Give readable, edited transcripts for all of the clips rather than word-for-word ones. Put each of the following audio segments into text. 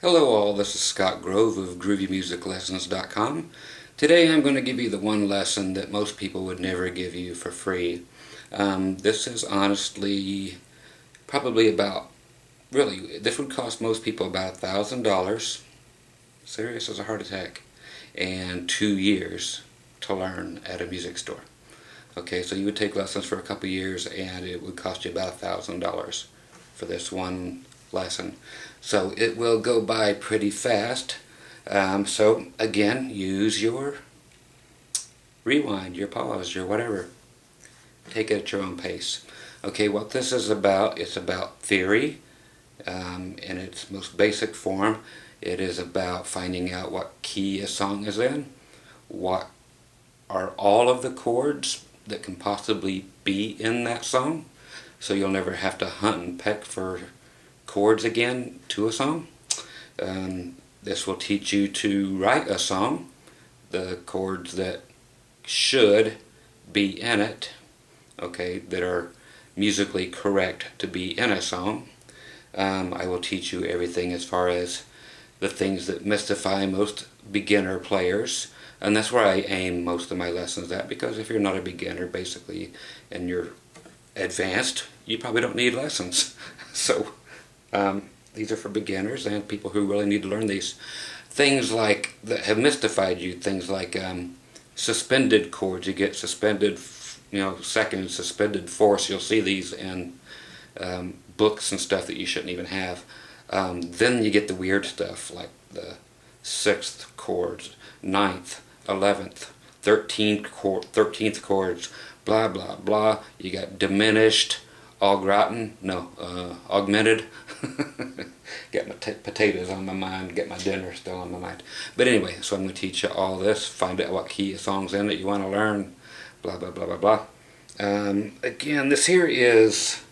Hello all, this is Scott Grove of GroovyMusicLessons.com. Today I'm going to give you the one lesson that most people would never give you for free. This is honestly probably this would cost most people about $1,000, serious as a heart attack, and 2 years to learn at a music store. Okay, so you would take lessons for a couple years and it would cost you about $1,000 for this one lesson. So it will go by pretty fast. So again, use your rewind, your pause, your whatever. Take it at your own pace. Okay, what this is about, it's about theory in its most basic form. It is about finding out what key a song is in, what are all of the chords that can possibly be in that song, so you'll never have to hunt and peck for chords again to a song. This will teach you to write a song, the chords that should be in it, okay, that are musically correct to be in a song. I will teach you everything as far as the things that mystify most beginner players, and that's where I aim most of my lessons at, because if you're not a beginner basically and you're advanced, you probably don't need lessons. So these are for beginners and people who really need to learn these things like that have mystified you. Things like suspended chords. You get suspended, second, suspended fourths. You'll see these in books and stuff that you shouldn't even have. Then you get the weird stuff like the 6th chords, 9th, 11th, 13th chords, blah blah blah. You got diminished, augmented. Get my potatoes on my mind, get my dinner still on my mind. But anyway, so I'm going to teach you all this, find out what key of songs in that you want to learn, blah blah blah blah blah. Again, this here is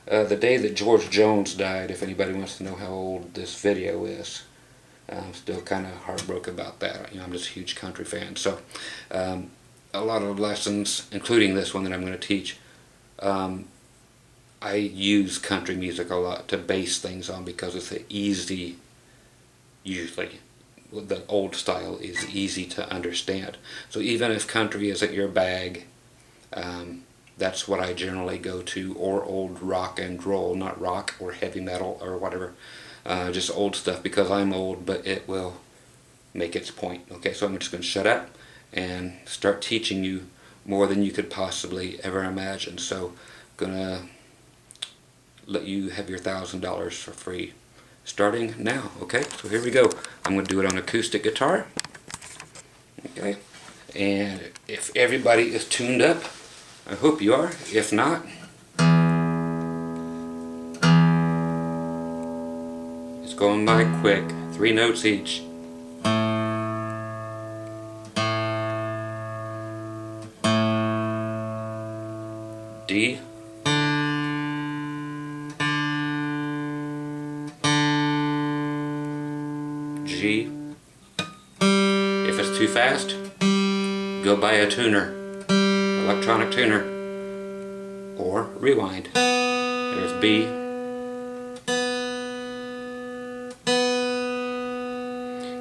the day that George Jones died, if anybody wants to know how old this video is. I'm still kind of heartbroken about that. I'm just a huge country fan. So a lot of lessons, including this one that I'm going to teach, I use country music a lot to base things on because it's usually the old style is easy to understand. So even if country isn't your bag, that's what I generally go to, or old rock and roll, not rock or heavy metal or whatever, just old stuff, because I'm old, but it will make its point. Okay, so I'm just going to shut up and start teaching you more than you could possibly ever imagine. So I'm going to let you have your $1,000 for free starting now. Okay, so here we go. I'm going to do it on acoustic guitar. Okay, and if everybody is tuned up, I hope you are. If not, it's going by quick. 3 notes each. D, G. If it's too fast, go buy a tuner, electronic tuner, or rewind. There's B.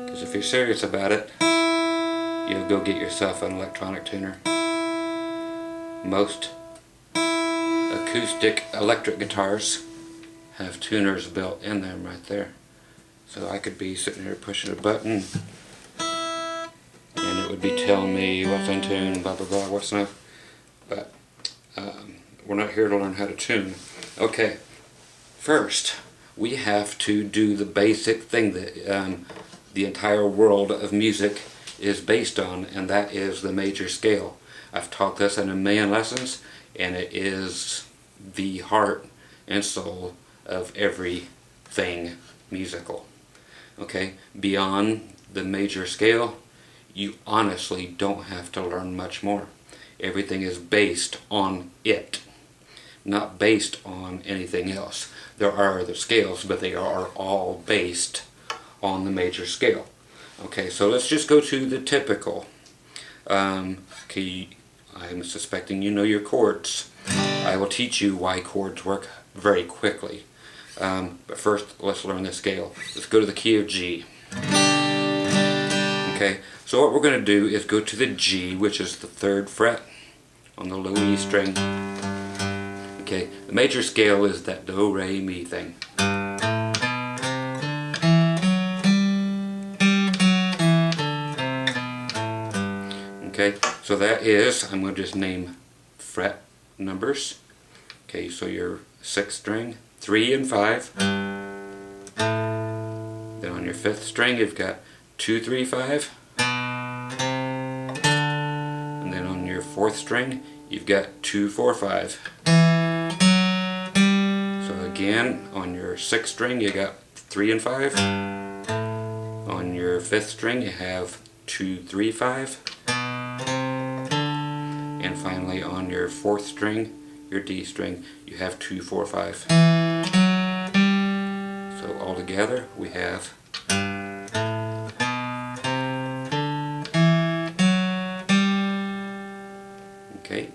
Because if you're serious about it, you'll go get yourself an electronic tuner. Most acoustic electric guitars have tuners built in them right there. So I could be sitting here pushing a button and it would be telling me what's in tune, blah blah blah, what's not. But we're not here to learn how to tune. Okay, first we have to do the basic thing that the entire world of music is based on, and that is the major scale. I've taught this in a million lessons, and it is the heart and soul of everything musical. Okay, beyond the major scale, you honestly don't have to learn much more. Everything is based on it, not based on anything else. There are other scales, but they are all based on the major scale. Okay, so let's just go to the typical. Okay, I'm suspecting you know your chords. I will teach you why chords work very quickly. But first, let's learn the scale. Let's go to the key of G. Okay, so what we're going to do is go to the G, which is the 3rd fret on the low E string. Okay, the major scale is that do, re, mi thing. Okay, so that is, I'm going to just name fret numbers. Okay, so your 6th string, 3 and 5. Then on your 5th string you've got 2, 3, 5. And then on your 4th string you've got 2, 4, 5. So again, on your 6th string you got 3 and 5. On your 5th string you have 2, 3, 5. And finally on your 4th string, your D string, you have 2, 4, 5. So all together we have okay.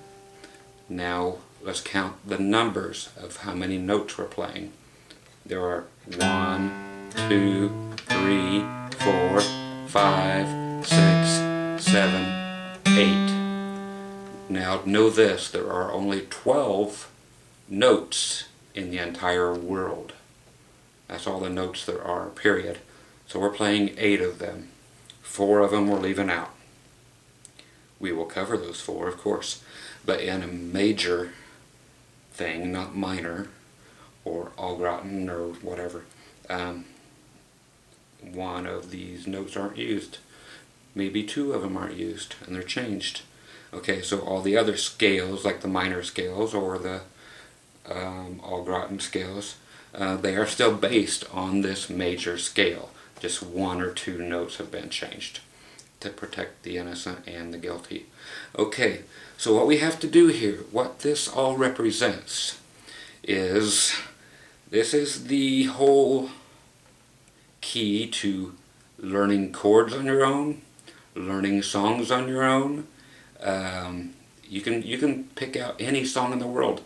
Now let's count the numbers of how many notes we're playing. There are 1, 2, 3, 4, 5, 6, 7, 8. Now know this, there are only 12 notes in the entire world. That's all the notes there are, period. So we're playing 8 of them. 4 of them we're leaving out. We will cover those 4, of course, but in a major thing, not minor or au gratin or whatever, one of these notes aren't used. Maybe 2 of them aren't used, and they're changed. Okay, so all the other scales, like the minor scales or the au gratin scales, they are still based on this major scale. Just 1 or 2 notes have been changed to protect the innocent and the guilty. Okay, so what we have to do here, what this all represents, is this is the whole key to learning chords on your own, learning songs on your own. You can pick out any song in the world,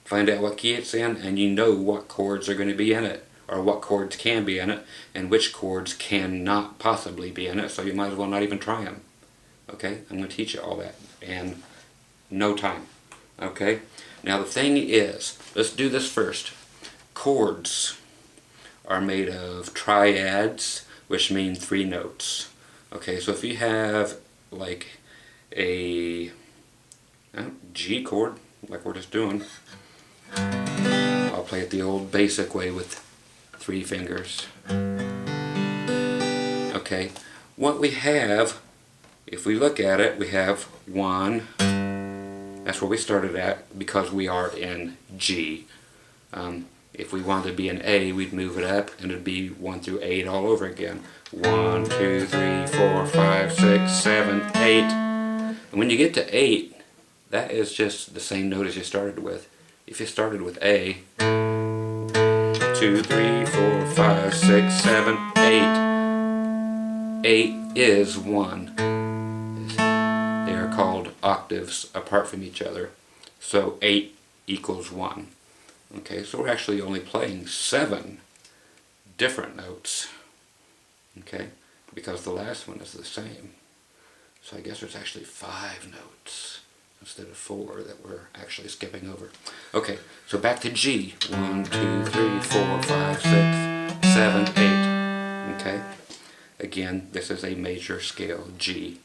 find out what key it's in, and you know what chords are going to be in it, or what chords can be in it, and which chords cannot possibly be in it, so you might as well not even try them. Okay, I'm going to teach you all that in no time. Okay, now the thing is, let's do this first. Chords are made of triads, which mean 3 notes. Okay, so if you have like a G chord, like we're just doing, I'll play it the old basic way with 3 fingers. Okay, what we have, if we look at it, we have 1, that's where we started at because we are in G. If we wanted to be in A, we'd move it up and it'd be 1 through 8 all over again. 1, 2, 3, 4, 5, 6, 7, 8. And when you get to 8, that is just the same note as you started with. If you started with A, 2, 3, 4, 5, 6, 7, 8. 8 is 1. They are called octaves apart from each other. So 8 equals 1. Okay, so we're actually only playing 7 different notes. Okay, because the last one is the same. So I guess there's actually 5 notes instead of 4 that we're actually skipping over. Okay, so back to G. 1, 2, 3, 4, 5, 6, 7, 8. Okay, again, this is a major scale, G.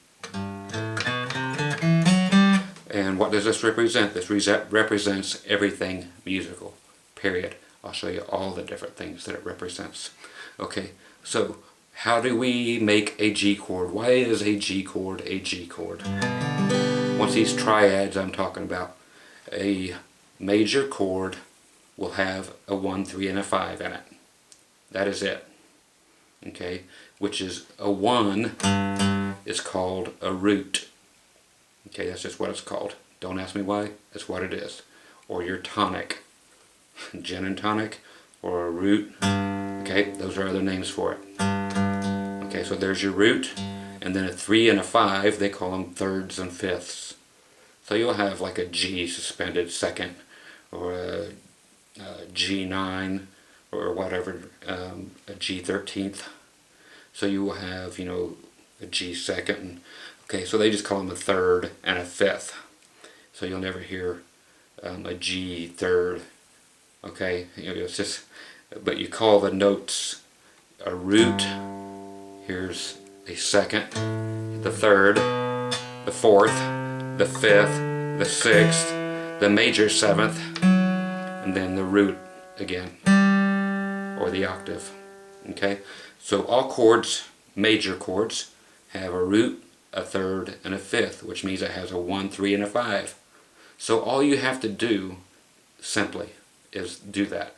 And what does this represent? This represents everything musical, period. I'll show you all the different things that it represents. Okay, so how do we make a G chord? Why is a G chord a G chord? Once these triads I'm talking about, a major chord will have a 1, 3, and a 5 in it. That is it. Okay, which is a 1 is called a root. Okay, that's just what it's called. Don't ask me why, that's what it is. Or your tonic, gin and tonic, or a root. Okay, those are other names for it. Okay, so there's your root, and then a 3 and a 5, they call them thirds and fifths. So you'll have like a G suspended second, or a G9, or whatever, a G 13th. So you will have, you know, a G second. Okay, so they just call them a third and a fifth. So you'll never hear a G third. Okay, you know, it's just, but you call the notes a root. Here's a second, the third, the fourth, the fifth, the sixth, the major seventh, and then the root again, or the octave. Okay, so all chords, major chords, have a root, a third, and a fifth, which means it has a 1, 3, and a 5. So all you have to do, simply, is do that.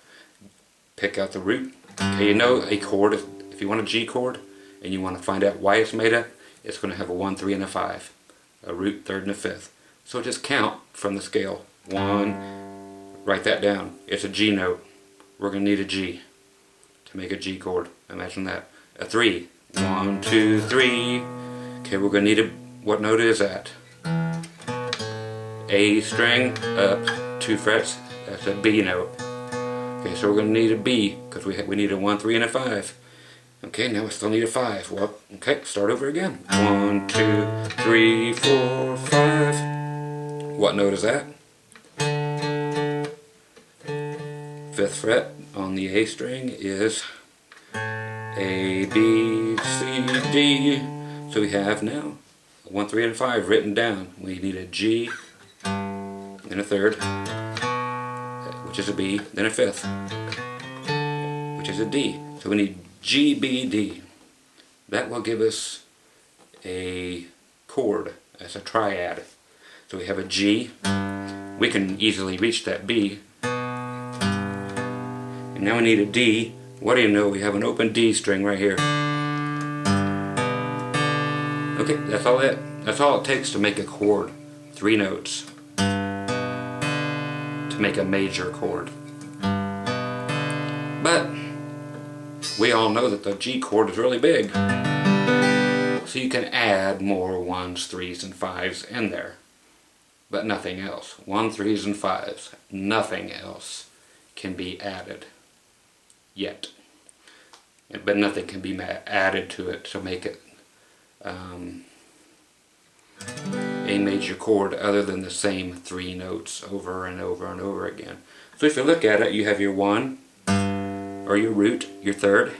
Pick out the root. Okay, you know a chord, if you want a G chord, and you want to find out why it's made up, it's going to have a 1, 3, and a 5. A root, third, and a fifth. So just count from the scale. 1, write that down. It's a G note. We're going to need a G to make a G chord. Imagine that. A 3. 1, 2, 3. Okay, we're going to need a, what note is that? A string, up, 2 frets. That's a B note. Okay, so we're going to need a B, because we need a 1, 3, and a 5. Okay, now we still need a 5. Well, okay, start over again. 1, 2, 3, 4, 5. What note is that? 5th fret on the A string is A, B, C, D. So we have now a 1, 3, and a 5 written down. We need a G, then a third, which is a B, then a fifth, which is a D. So we need G, B, D. That will give us a chord as a triad. So we have a G. We can easily reach that B. And now we need a D. What do you know? We have an open D string right here. Okay, that's all it. That's all it takes to make a chord. 3 notes. To make a major chord. But we all know that the G chord is really big. So you can add more 1s, 3s, and 5s in there. But nothing else. 1, 3s, and 5s. Nothing else can be added. Yet. But nothing can be added to it to make it a major chord other than the same 3 notes over and over and over again. So if you look at it, you have your 1, or your root, your third,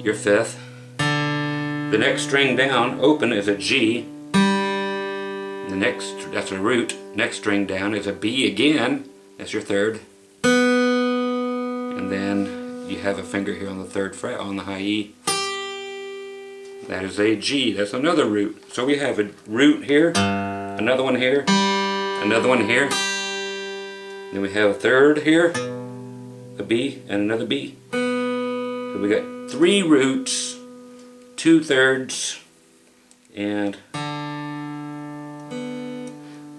your fifth. The next string down, open, is a G. The next, that's a root. Next string down is a B again. That's your third. And then you have a finger here on the 3rd fret on the high E. That is a G. That's another root. So we have a root here, another one here, another one here. Then we have a third here, a B, and another B. So we got 3 roots, 2 thirds, and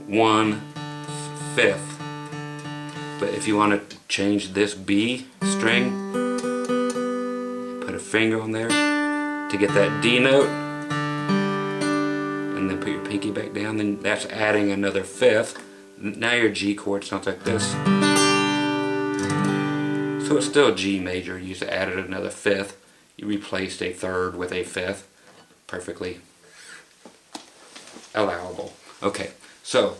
1 fifth. But if you want to change this B string, put a finger on there to get that D note, and then put your pinky back down, then that's adding another fifth. Now your G chord sounds like this. So it's still G major. You just added another fifth. You replaced a third with a fifth. Perfectly allowable. Okay, so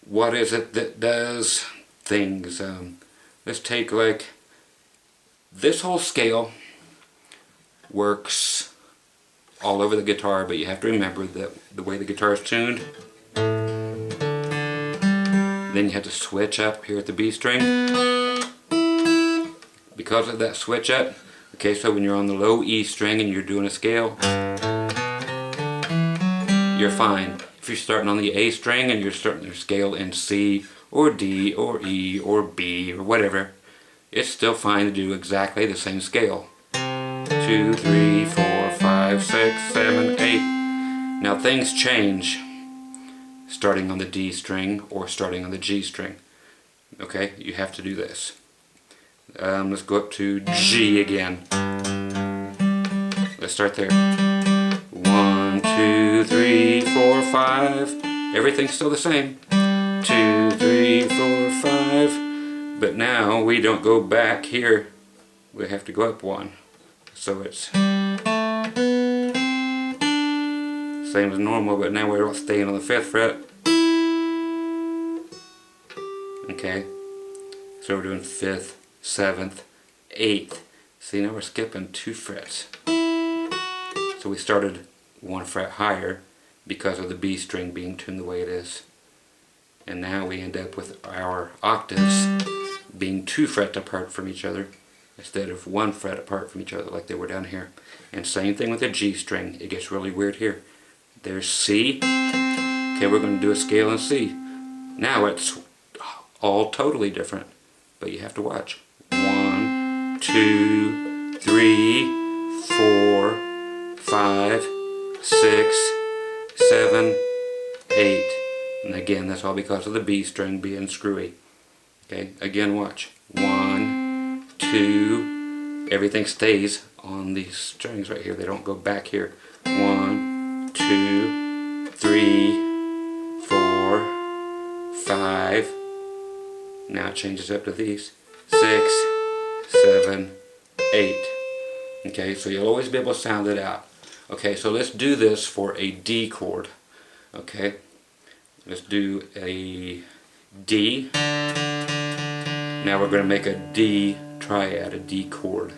what is it that does things? Let's take, like, this whole scale works all over the guitar, but you have to remember that the way the guitar is tuned. Then you have to switch up here at the B string. Because of that switch up, okay, so when you're on the low E string and you're doing a scale, you're fine. If you're starting on the A string and you're starting your scale in C or D or E or B or whatever, it's still fine to do exactly the same scale. 2, 3, 4, 5, 6, 7, 8. Now things change starting on the D string or starting on the G string. Okay, you have to do this. Let's go up to G again. Let's start there. 1, 2, 3, 4, 5. Everything's still the same. 2, 3, 4, 5. But now we don't go back here, we have to go up one. So it's same as normal, but now we're staying on the 5th fret. Okay, so we're doing 5th, 7th, 8th. See, now we're skipping 2 frets. So we started 1 fret higher because of the B string being tuned the way it is. And now we end up with our octaves being 2 frets apart from each other instead of 1 fret apart from each other like they were down here. And same thing with the G string. It gets really weird here. There's C. Okay, we're going to do a scale in C. Now it's all totally different, but you have to watch. 1, 2, 3, 4, 5, 6, 7, 8. And again, that's all because of the B string being screwy. Okay, again watch. 1, 2, everything stays on these strings right here. They don't go back here. 1, 2, 3, 4, 5. Now it changes up to these. 6, 7, 8. Okay, so you'll always be able to sound it out. Okay, so let's do this for a D chord. Okay, let's do a D. Now we're going to make a D triad, a D chord.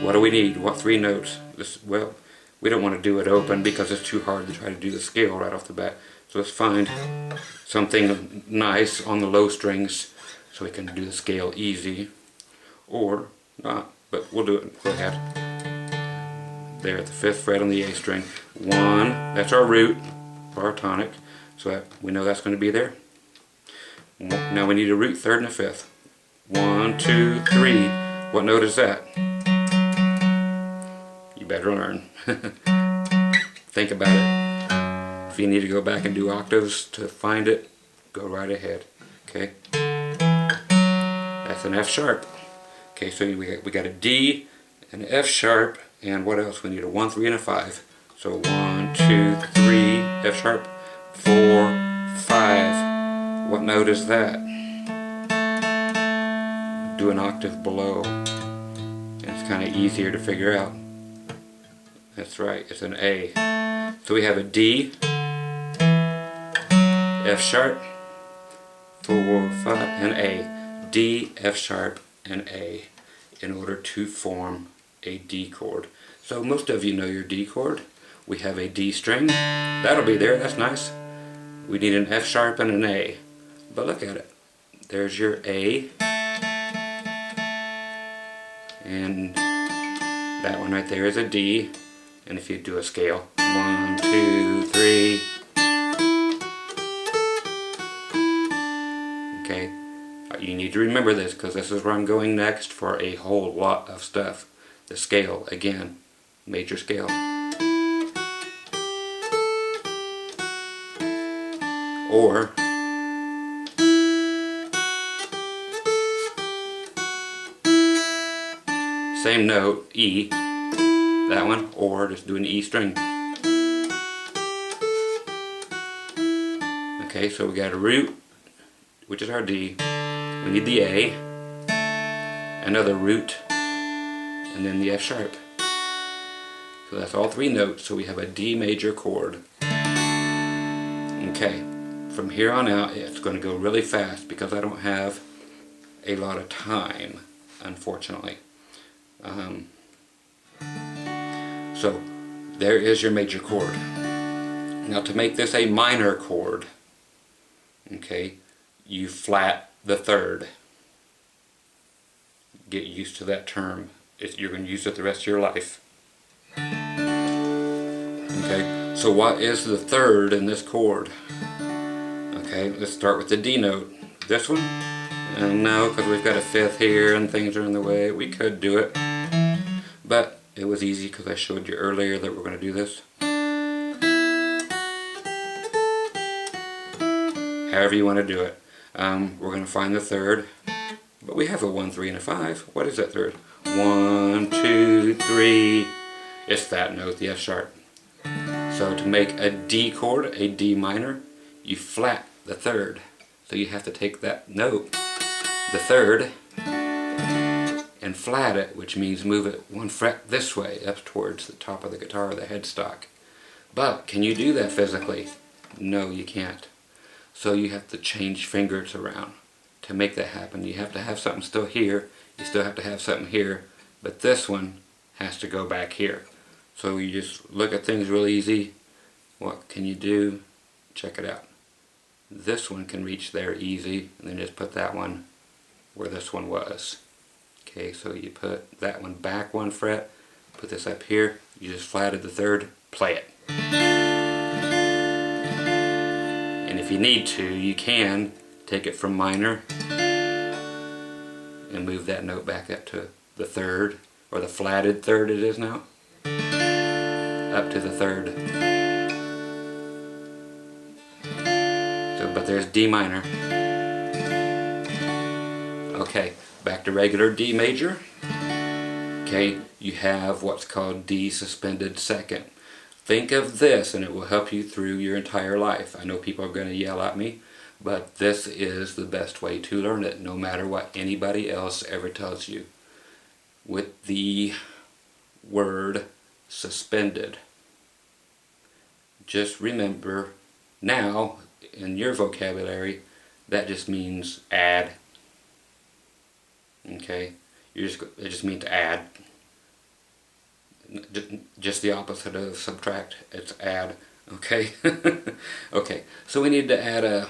What do we need? What 3 notes? Well, we don't want to do it open because it's too hard to try to do the scale right off the bat. So let's find something nice on the low strings so we can do the scale easy, or not, but we'll do it. Go ahead. There at the 5th fret on the A string. 1, that's our root for our tonic, so we know that's going to be there. Now we need a root 3rd and a 5th. 1, 2, 3. What note is that? You better learn. Think about it. If you need to go back and do octaves to find it, go right ahead. Okay? That's an F sharp. Okay, so we got a D, an F sharp, and what else? We need a 1, 3, and a 5. So 1, 2, 3, F sharp, 4, 5. What note is that? Do an octave below. And it's kind of easier to figure out. That's right, it's an A. So we have a D, F sharp, 4, 5, and A. D, F sharp, and A in order to form a D chord. So most of you know your D chord. We have a D string. That'll be there, that's nice. We need an F sharp and an A. But look at it. There's your A. And that one right there is a D. And if you do a scale, 1, 2, 3. Okay, you need to remember this because this is where I'm going next for a whole lot of stuff. The scale, again, major scale. Or same note, E, that one, or just do an E string. Okay, so we got a root, which is our D. We need the A, another root, and then the F sharp. So that's all 3 notes, so we have a D major chord. Okay, from here on out it's going to go really fast because I don't have a lot of time, unfortunately. So there is your major chord. Now to make this a minor chord, okay, you flat the 3rd. Get used to that term. You're going to use it the rest of your life. Okay, so what is the 3rd in this chord? Okay, let's start with the D note. This one? No, because we've got a 5th here and things are in the way. We could do it, but it was easy because I showed you earlier that we're going to do this. However you want to do it. We're going to find the 3rd, but we have a 1, 3, and a 5. What is that 3rd? 1, 2, 3. It's that note, the F sharp. So to make a D chord, a D minor, you flat the 3rd. So you have to take that note the third and flat it, which means move it one fret this way up towards the top of the guitar, the headstock. But can you do that physically? No, you can't. So you have to change fingers around to make that happen. You have to have something still here, you still have to have something here, but this one has to go back here. So you just look at things real easy. What can you do? Check it out. This one can reach there easy, and then just put that one where this one was. Okay, so you put that one back one fret, put this up here, you just flatted the third, play it. And if you need to, you can take it from minor and move that note back up to the third, or the flatted third it is now, up to the third. So, but there's D minor. Okay, back to regular D major. Okay, you have what's called D suspended second. Think of this and it will help you through your entire life. I know people are going to yell at me, but this is the best way to learn it, no matter what anybody else ever tells you. With the word suspended, just remember now in your vocabulary that just means add. Okay, it just means add. Just the opposite of subtract. It's add. Okay. Okay. So we need to add a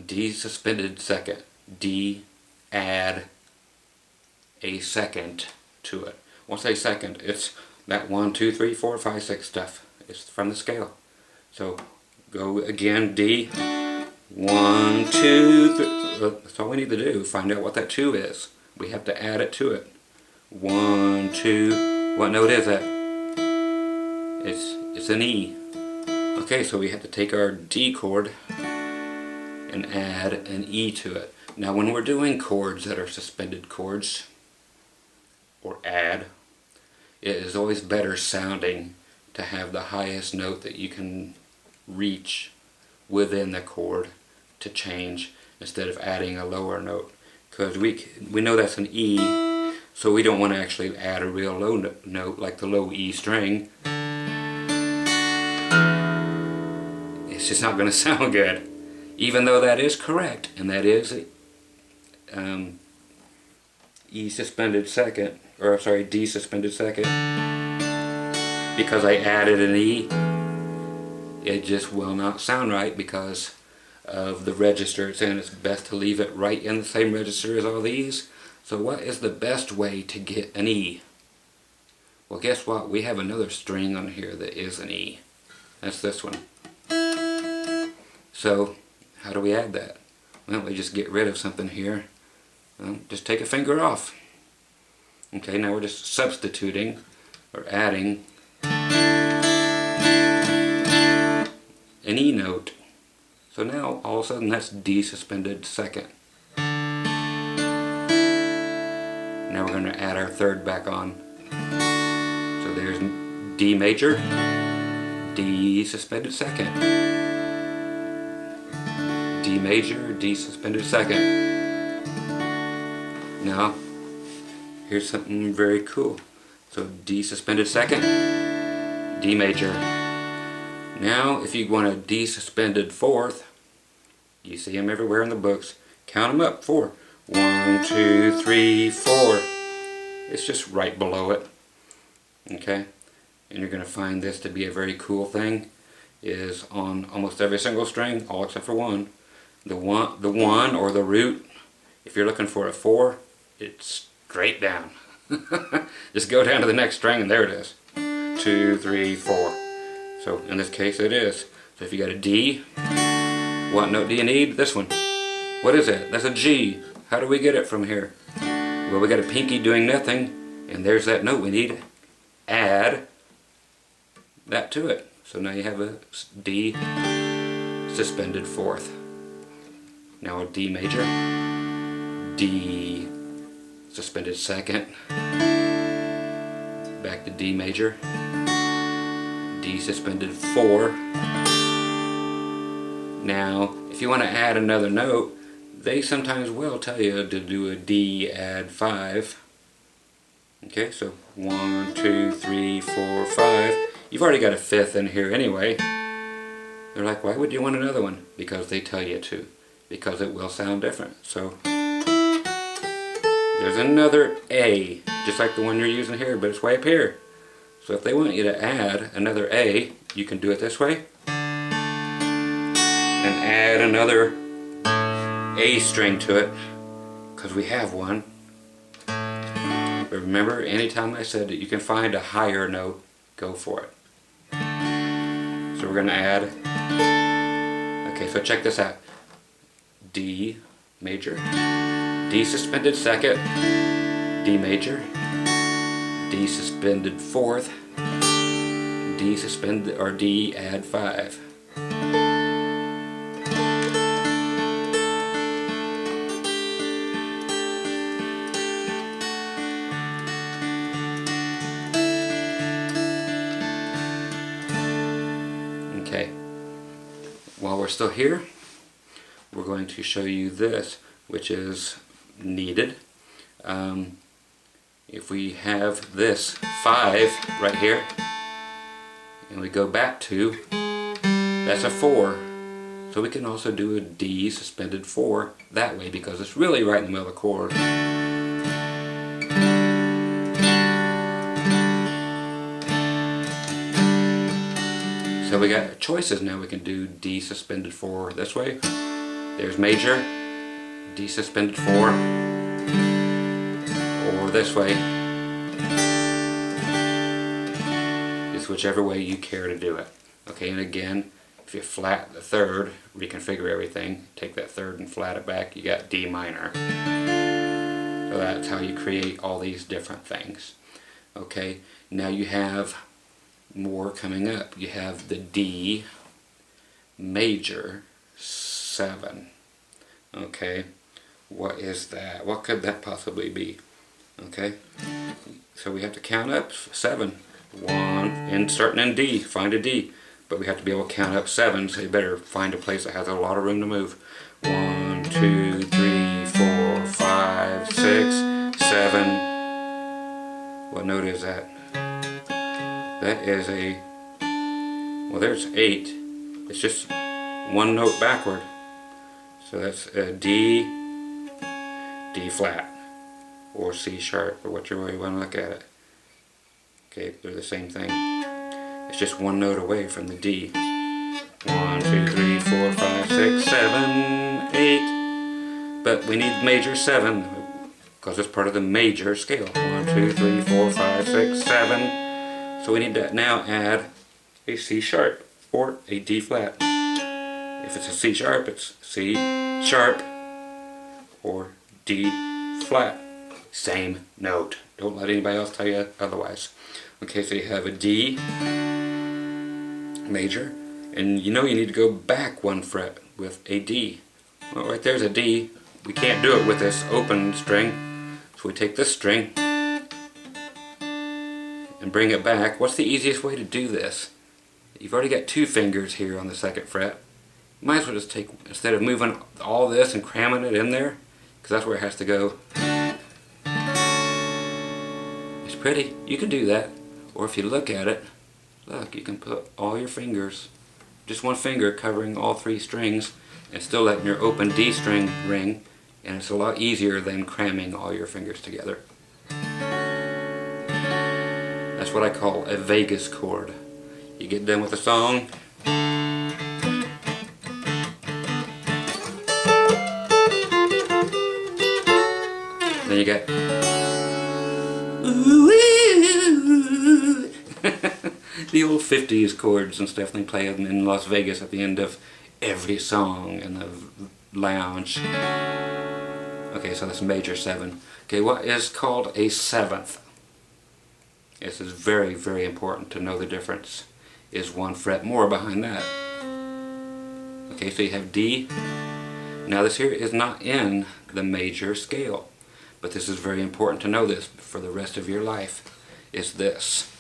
D suspended second. D, add a second to it. When I say second, it's that 1, 2, 3, 4, 5, 6 stuff. It's from the scale. So go again. D. 1, 2, 3. That's all we need to do. Find out what that 2 is. We have to add it to it. 1, 2. What note is that? It's an E. Okay, so we have to take our D chord and add an E to it. Now when we're doing chords that are suspended chords, or add, it is always better sounding to have the highest note that you can reach within the chord to change, instead of adding a lower note, because we know that's an E, so we don't want to actually add a real low note like the low E string. It's just not going to sound good, even though that is correct, and that is E suspended second, or sorry, D suspended second. Because I added an E, it just will not sound right because of the register it's in. It's best to leave it right in the same register as all these. So what is the best way to get an E? Well, guess what? We have another string on here that is an E. That's this one. So how do we add that? Well, we just get rid of something here. Well, just take a finger off. Okay, now we're just substituting or adding an E note. So now all of a sudden that's D suspended second. Now we're going to add our third back on. So there's D major, D suspended second, D major, D suspended second. Now here's something very cool. So D suspended second, D major. Now if you want a D suspended fourth, you see them everywhere in the books. Count them up. 4. 1, 2, 3, 4. It's just right below it. Okay? And you're going to find this to be a very cool thing. Is on almost every single string, all except for one. The one or the root, if you're looking for a 4, it's straight down. Just go down to the next string and there it is. 2, 3, 4. So in this case it is. So if you got a D, what note do you need? This one. What is it? That's a G. How do we get it from here? Well, we got a pinky doing nothing, and there's that note we need. Add that to it. So now you have a D suspended fourth. Now a D major, D suspended second, back to D major, D suspended 4. Now if you want to add another note, they sometimes will tell you to do a D add 5. Okay, so 1, 2, 3, 4, 5. You've already got a 5th in here anyway. They're like, why would you want another one? Because they tell you to. Because it will sound different. So there's another A, just like the one you're using here, but it's way up here. So if they want you to add another A, you can do it this way. And add another A string to it, because we have one. But remember, anytime I said that you can find a higher note, go for it. So we're going to add, okay, so check this out. D major, D suspended 2nd, D major, D suspended 4th, D suspended, or D add 5. Okay, while we're still here, we're going to show you this, which is needed. If we have this 5 right here, and we go back to, that's a 4. So we can also do a D suspended 4 that way, because it's really right in the middle of the chord. So we got choices now. We can do D suspended 4 this way. There's major, D suspended 4, or this way. It's whichever way you care to do it. Okay, and again, if you flat the 3rd, reconfigure everything, take that 3rd and flat it back, you got D minor. So that's how you create all these different things. Okay, now you have more coming up. You have the D major 7. Okay, what is that? What could that possibly be? Okay, so we have to count up 7. 1, and starting in D, find a D. But we have to be able to count up 7, so you better find a place that has a lot of room to move. 1, 2, 3, 4, 5, 6, 7. What note is that? That is a, well, there's 8. It's just one note backward. So that's a D, D flat, or C sharp, or whichever way you want to look at it. Okay, they're the same thing. It's just one note away from the D. 1, 2, 3, 4, 5, 6, 7, 8. But we need major 7, because it's part of the major scale. 1, 2, 3, 4, 5, 6, 7. So we need to now add a C sharp, or a D flat. If it's a C sharp, it's C sharp, or D flat. Same note. Don't let anybody else tell you otherwise. Okay, so you have a D major, and you know you need to go back 1 fret with a D. Well, right there's a D. We can't do it with this open string, so we take this string and bring it back. What's the easiest way to do this? You've already got 2 fingers here on the 2nd fret. You might as well just take, instead of moving all this and cramming it in there, because that's where it has to go. It's pretty. You can do that. Or if you look at it, look, you can put all your fingers, just 1 finger covering all 3 strings, and still letting your open D string ring, and it's a lot easier than cramming all your fingers together. That's what I call a Vegas chord. You get done with a song, then you get the old 50s chords and stuff they play in Las Vegas at the end of every song in the lounge. Okay, so that's major 7. Okay, what is called a 7th? This is very, very important to know the difference. Is 1 fret more behind that. Okay, so you have D. Now this here is not in the major scale, but this is very important to know this for the rest of your life. Is this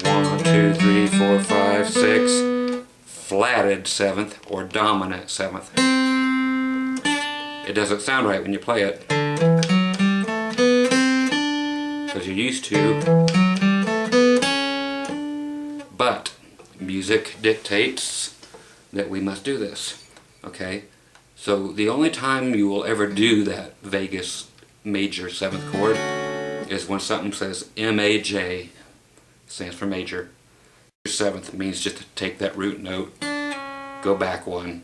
1, 2, 3, 4, 5, 6 flatted 7th or dominant 7th. it doesn't sound right when you play it, because you're used to. But music dictates that we must do this. Okay? So the only time you will ever do that Vegas major 7th chord is when something says M-A-J, stands for major. 7th means just to take that root note, go back one,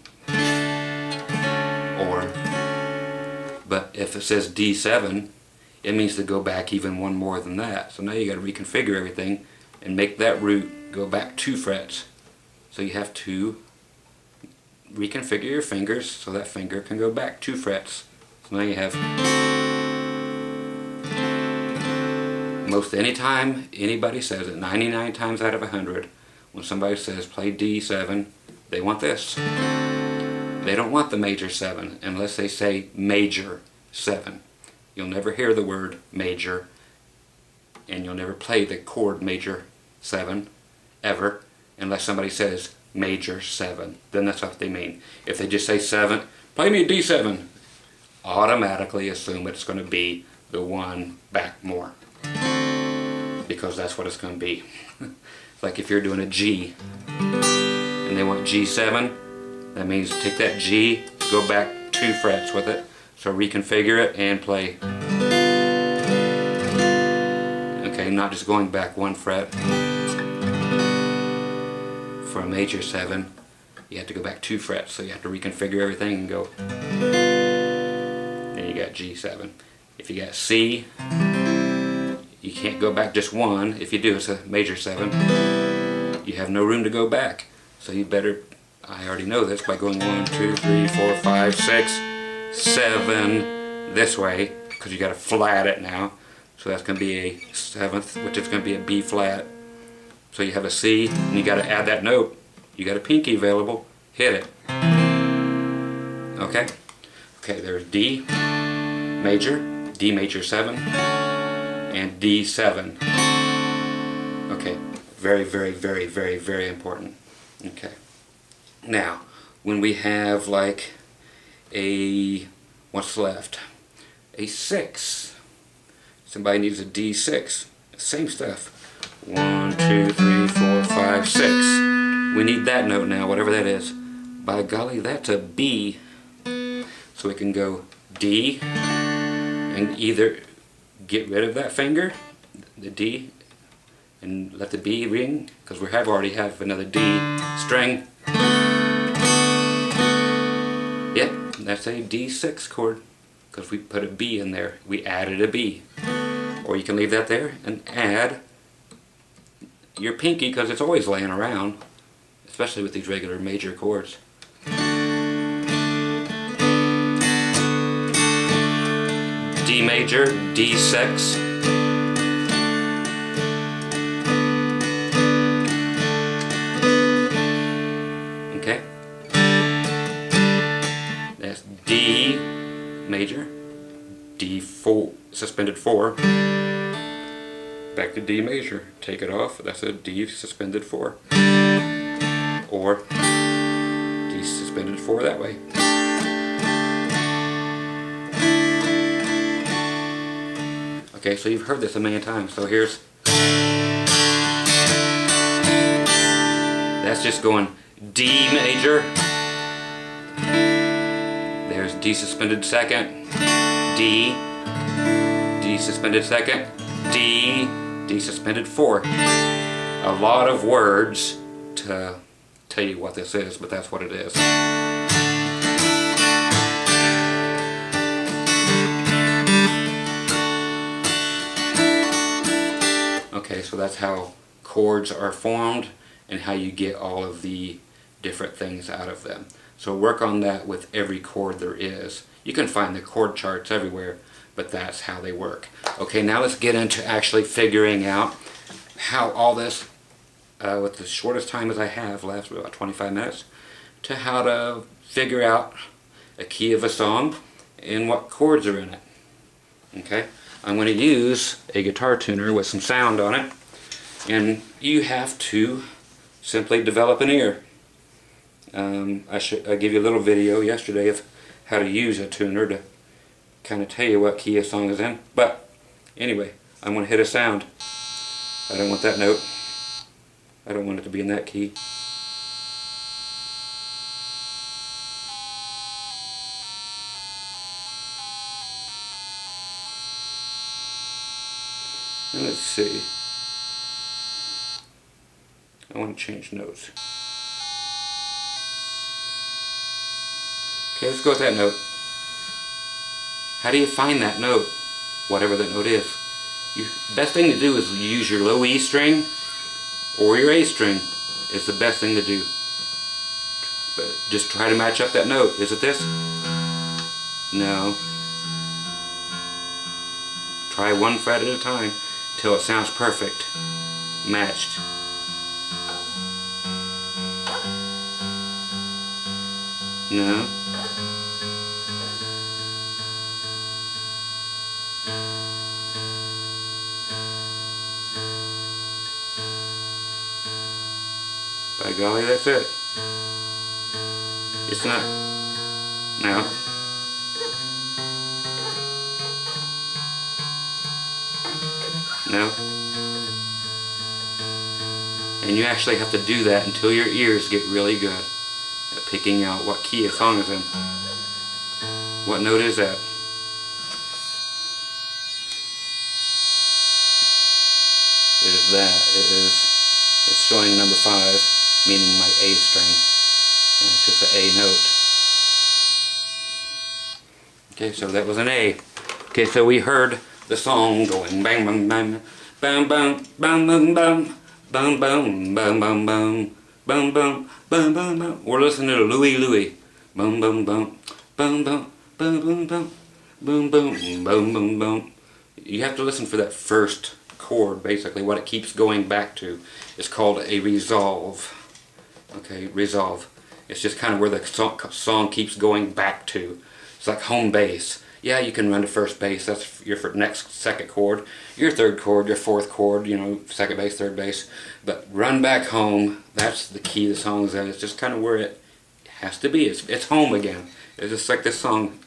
but if it says D7, it means to go back even one more than that. So now you got to reconfigure everything and make that root go back 2 frets. So you have to reconfigure your fingers so that finger can go back 2 frets. So now you have, most any time anybody says it, 99 times out of 100, when somebody says play D7, they want this. They don't want the major 7 unless they say major 7. You'll never hear the word major, and you'll never play the chord major 7 ever unless somebody says major 7. Then that's what they mean. If they just say 7, play me a D7, automatically assume it's going to be the one back more, because that's what it's going to be. Like if you're doing a G and they want G7, that means take that G, go back 2 frets with it, so reconfigure it and play. Okay, not just going back 1 fret. For a major 7, you have to go back 2 frets, so you have to reconfigure everything and go. Then you got G7. If you got C, you can't go back just 1. If you do, it's a major 7. You have no room to go back, so you better, I already know this, by going 1, 2, 3, 4, 5, 6, 7 this way, because you got to flat it now. So that's going to be a 7th, which is going to be a B flat. So you have a C, and you got to add that note. You got a pinky available, hit it. Okay? Okay, there's D major 7, and D7. Okay, very, very, very, very, very important. Okay. Now, when we have like a, what's left? A 6. Somebody needs a D6. Same stuff. 1, 2, 3, 4, 5, 6. We need that note now, whatever that is. By golly, that's a B. So we can go D and either get rid of that finger, the D, and let the B ring, because we already have another D string. Yep, that's a D6 chord, because we put a B in there. We added a B. Or you can leave that there and add your pinky, because it's always laying around, especially with these regular major chords. D major, D6. Okay. That's D major, D4, suspended 4. Back to D major. Take it off. That's a D suspended 4. Or D suspended 4 that way. Okay, so you've heard this a million times. So here's, that's just going D major. There's D suspended 2nd, D, D suspended 2nd, D, D suspended 4. A lot of words to tell you what this is, but that's what it is. Okay, so that's how chords are formed and how you get all of the different things out of them. So work on that with every chord there is. You can find the chord charts everywhere, but that's how they work. Okay, now let's get into actually figuring out how all this, with the shortest time as I have, lasts about 25 minutes, to how to figure out a key of a song and what chords are in it. Okay, I'm going to use a guitar tuner with some sound on it, and you have to simply develop an ear. I gave you a little video yesterday of how to use a tuner to kind of tell you what key a song is in. But anyway, I'm going to hit a sound. I don't want that note. I don't want it to be in that key. And let's see. I want to change notes. Okay, let's go with that note. How do you find that note? Whatever that note is. Best thing to do is use your low E string or your A string. It's the best thing to do. But just try to match up that note. Is it this? No. Try one fret at a time until it sounds perfect. Matched. No. By golly, that's it. It's not. Now. No. And you actually have to do that until your ears get really good at picking out what key a song is in. What note is that? It is that. It's showing number 5, meaning my A string. And it's just an A note. Okay, so that was an A. Okay, so we heard the song going bang bang bang bang bang bang bang bang bang bang bang bang bang bang bang bang bang bang. We're listening to Louie Louie. Bum bum bum bum bum bum bum bum boom boom boom boom boom. You have to listen for that first chord, basically what it keeps going back to. It's called a resolve. Okay, resolve. It's just kind of where the song keeps going back to. It's like home base. Yeah, you can run to first base. That's your second chord, your third chord, your fourth chord. You know, second base, third base. But run back home. That's the key the song's in. It's just kind of where it has to be. It's home again. It's just like this song.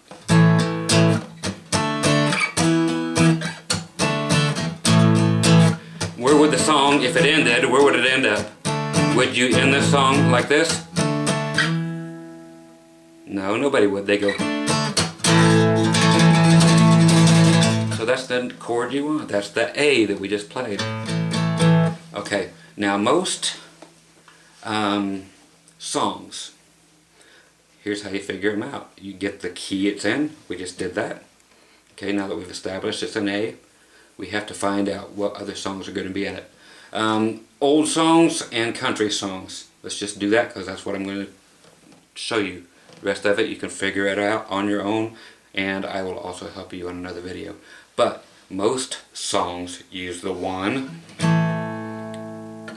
Where would the song, if it ended, where would it end up? Would you end this song like this? No, nobody would. They go. So that's the chord you want. That's the A that we just played. Okay, now most songs, here's how you figure them out. You get the key it's in. We just did that. Okay, now that we've established it's an A, we have to find out what other songs are going to be in it. Old songs and country songs. Let's just do that because that's what I'm going to show you. The rest of it you can figure it out on your own, and I will also help you in another video. But most songs use the 1,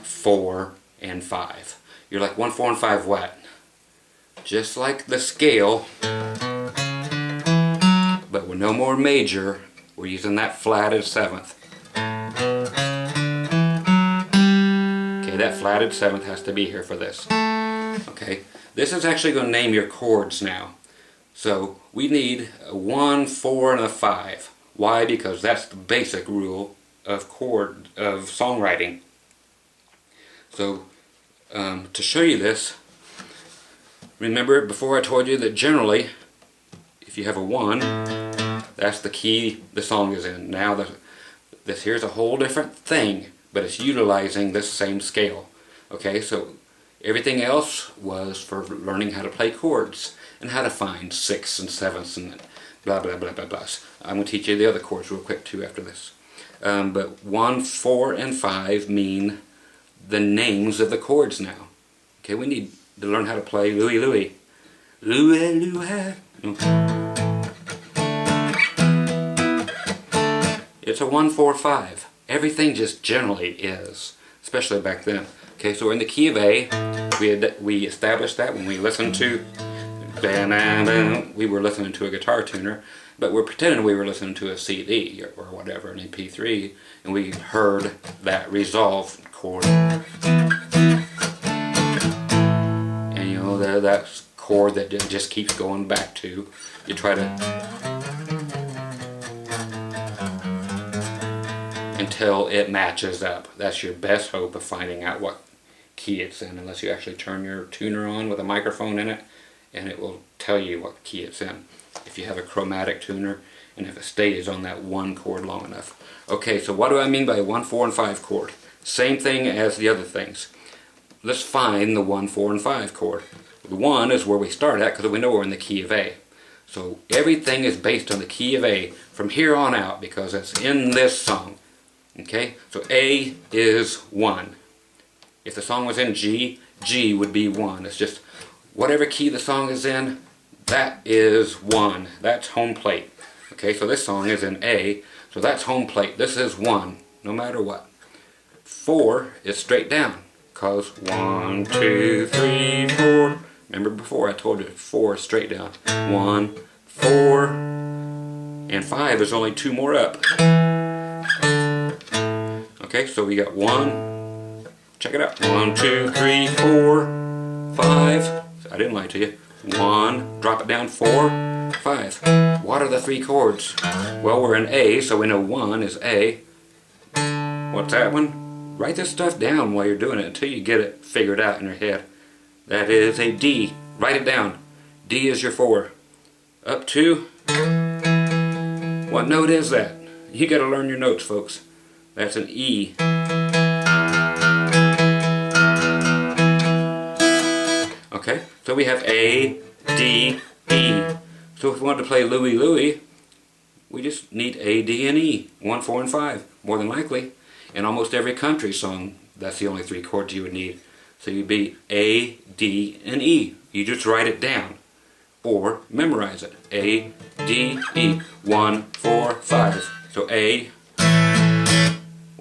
4, and 5. You're like 1, 4, and 5 what? Just like the scale, but with no more major, we're using that flatted 7th. Okay, that flatted 7th has to be here for this. Okay, this is actually going to name your chords now. So we need a 1, 4, and a 5. Why? Because that's the basic rule of songwriting. So to show you this, remember before I told you that generally, if you have a 1, that's the key the song is in. Now this here's a whole different thing, but it's utilizing this same scale. Okay, so everything else was for learning how to play chords and how to find 6s and 7s and blah blah blah blah blah. I'm going to teach you the other chords real quick too after this. But 1, 4, and 5 mean the names of the chords now. Okay, we need to learn how to play Louie Louie. Louie Louie. It's a 1, 4, 5. Everything just generally is, especially back then. Okay, so we're in the key of A. We established that when we listened to, we were listening to a guitar tuner, but we're pretending we were listening to a CD or whatever, an MP3, and we heard that resolve chord. And you know, that chord that it just keeps going back to. You try to until it matches up. That's your best hope of finding out what key it's in, unless you actually turn your tuner on with a microphone in it, and it will tell you what key it's in if you have a chromatic tuner and if it stays on that one chord long enough. Okay, so what do I mean by 1, 4, and 5 chord? Same thing as the other things. Let's find the 1, 4, and 5 chord. The 1 is where we start at because we know we're in the key of A. So everything is based on the key of A from here on out because it's in this song. Okay, so A is 1. If the song was in G, G would be 1. It's just whatever key the song is in, that is 1. That's home plate. Okay, so this song is in A, so that's home plate. This is 1, no matter what. 4 is straight down, because 1, 2, 3, 4. Remember before I told you 4 is straight down. 1, 4, and 5 is only 2 more up. Okay, so we got 1, check it out. 1, 2, 3, 4, 5. I didn't lie to you. 1, drop it down, 4, 5. What are the 3 chords? Well, we're in A, so we know 1 is A. What's that one? Write this stuff down while you're doing it until you get it figured out in your head. That is a D. Write it down. D is your 4. Up to, what note is that? You gotta learn your notes, folks. That's an E. Okay, so we have A, D, E. So if we wanted to play Louie Louie, we just need A, D, and E. 1, 4, and 5, more than likely. In almost every country song, that's the only 3 chords you would need. So you'd be A, D, and E. You just write it down or memorize it. A, D, E. 1, 4, 5. So A,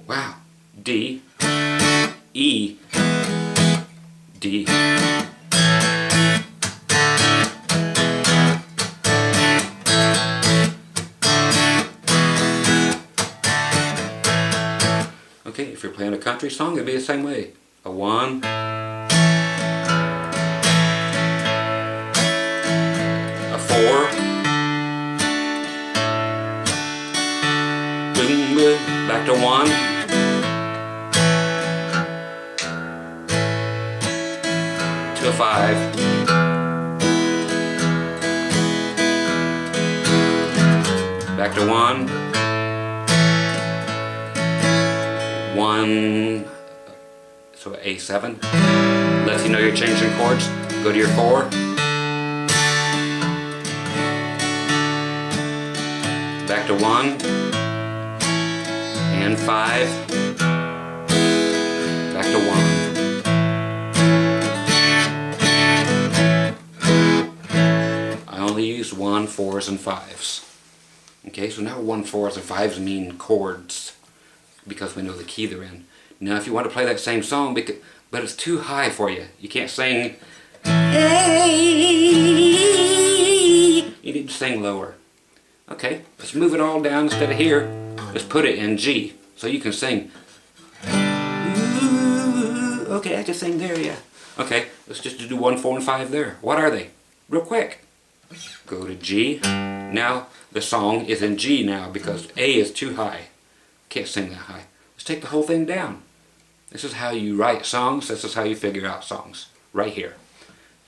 wow, D, E, D. Okay, if you're playing a country song, it'd be the same way. A 1, a 4, boom, boom, back to 1, to a 5, back to 1, 1, so A7, lets you know you're changing chords. Go to your 4, back to 1, and 5, back to 1. I only use 1, 4s, and 5s. Okay, so now 1, 4s, and 5s mean chords, because we know the key they're in. Now if you want to play that same song, but it's too high for you, you can't sing, hey, you need to sing lower. Okay, let's move it all down instead of here. Let's put it in G, so you can sing, ooh, okay, I just sang there, yeah. Okay, let's just do 1, 4, and 5 there. What are they? Real quick. Go to G. Now the song is in G now because A is too high. Can't sing that high. Let's take the whole thing down. This is how you write songs. This is how you figure out songs. Right here.